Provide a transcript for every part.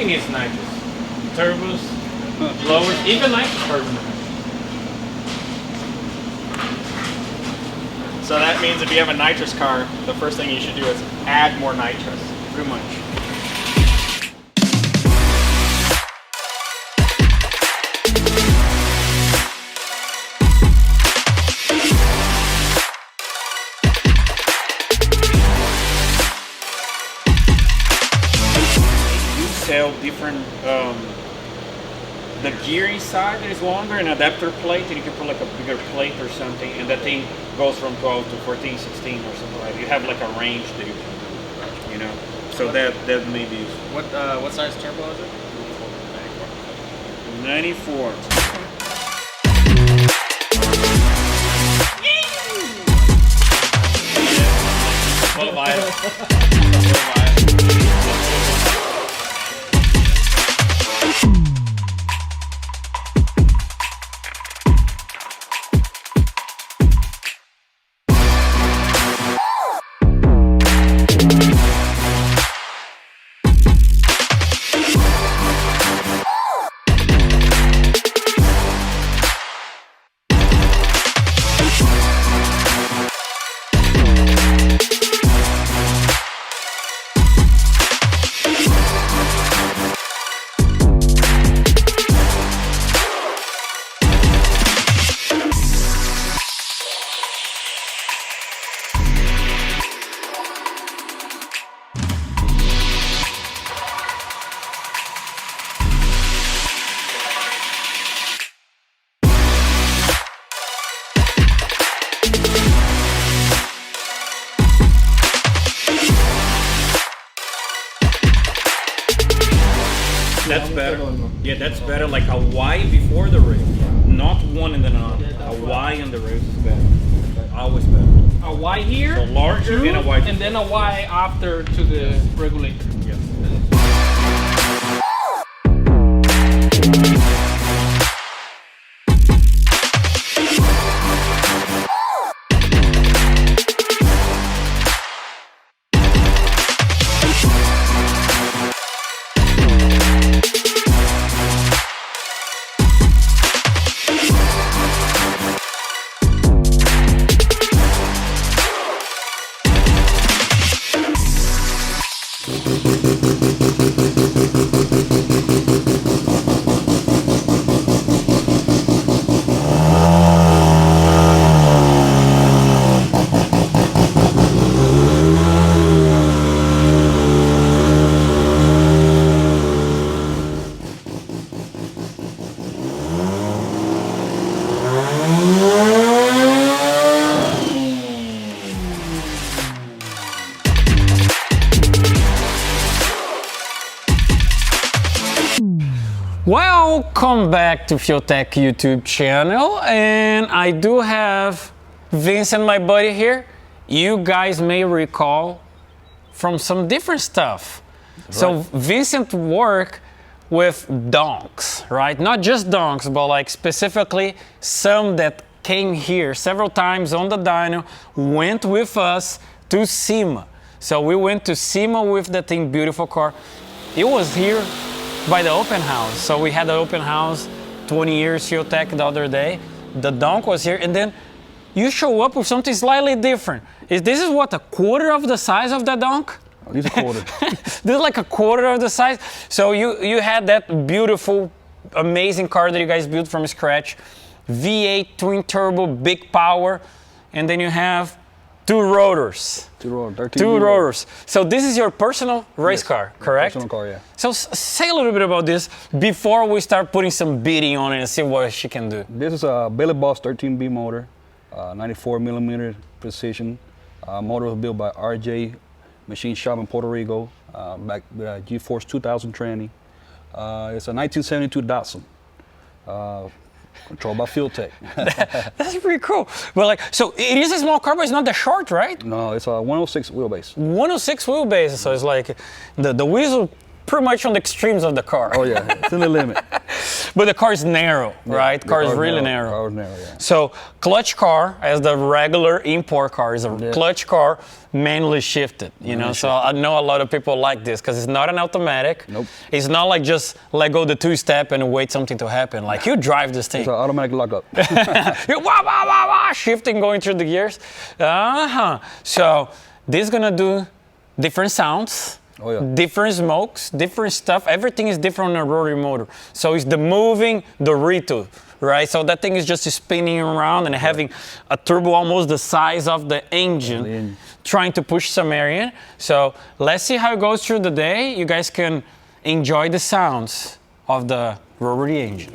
Everything needs nitrous. Turbos, blowers, even nitrous carbon. So that means if you have a nitrous car, the first thing you should do is add more nitrous. Pretty much. Different the gearing side is longer, an adapter plate, and you can put like a bigger plate or something, and that thing goes from 12 to 14, 16 or something like that. You have like a range that you can do, you know. So that may be useful. What size turbo is it? 94. Full vital. That's better. Yeah, that's better. Like a Y before the race, not one and then a Y on the race is better. Always better. A Y here, So larger and a Y. and then a Y after to the regulator. Yes. Welcome back to FuelTech YouTube channel, and I do have Vincent, my buddy here. You guys may recall from some different stuff. Right. So Vincent worked with donks, right? Not just donks, but like specifically some that came here several times on the dyno, went with us to SEMA. So we went to SEMA with that thing, beautiful car. It was here by the open house. So we had the open house, 20 years FuelTech the other day. The Donk was here, and then you show up with something slightly different. This is what, a quarter of the size of the Donk? Oh, these are quarter. This is like a quarter of the size. So you had that beautiful, amazing car that you guys built from scratch. V8 twin turbo, big power, and then you have two rotors. Two rotors. So this is your personal race car, correct? Personal car, yeah. So say a little bit about this before we start putting some beating on it and see what she can do. This is a Billy Boss 13b motor, 94 millimeter precision. Motor was built by RJ Machine Shop in Puerto Rico, back with G-Force 2000 training. It's a 1972 Datsun. Controlled by FuelTech. That's pretty cool. But like, so it is a small car, but it's not that short, right? No, it's a 106 wheelbase. 106 wheelbase, so it's like the wheels are pretty much on the extremes of the car. Oh yeah, it's in the limit. But the car is narrow, right? The car is really narrow. Car is narrow, yeah. So clutch car, as the regular import car, is a clutch car manually shifted, you know? So I know a lot of people like this because it's not an automatic. Nope. It's not like just let go the two-step and wait something to happen. Like you drive this thing. It's an automatic lockup. You're shifting, going through the gears. So this is gonna do different sounds. Oh, yeah. Different smokes, different stuff. Everything is different on a rotary motor. So it's the moving the Rito, right? So that thing is just spinning around and having a turbo almost the size of the engine, trying to push some air in. So let's see how it goes through the day. You guys can enjoy the sounds of the rotary engine.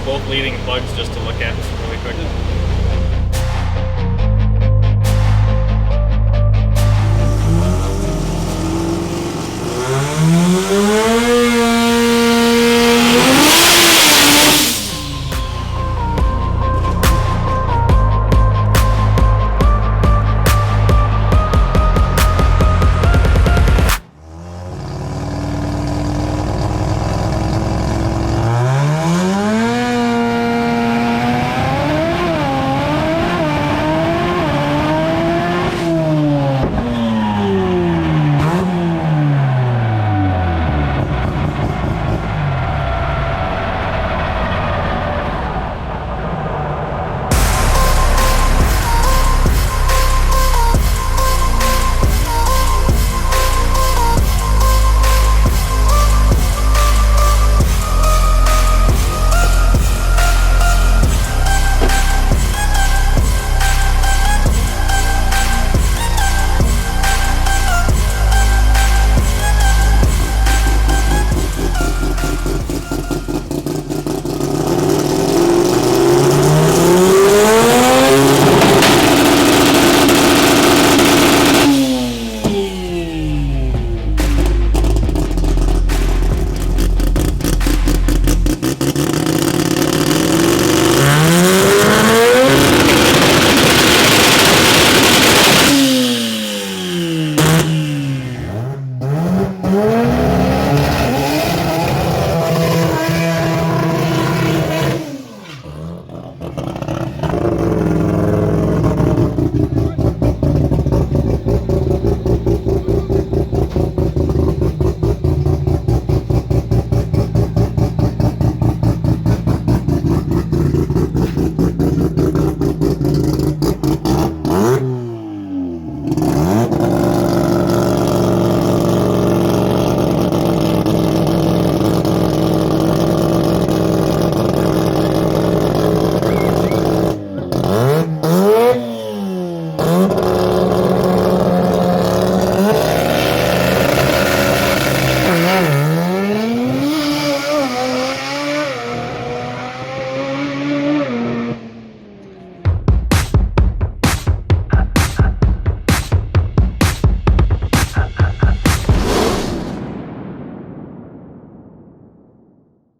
Both leading plugs just a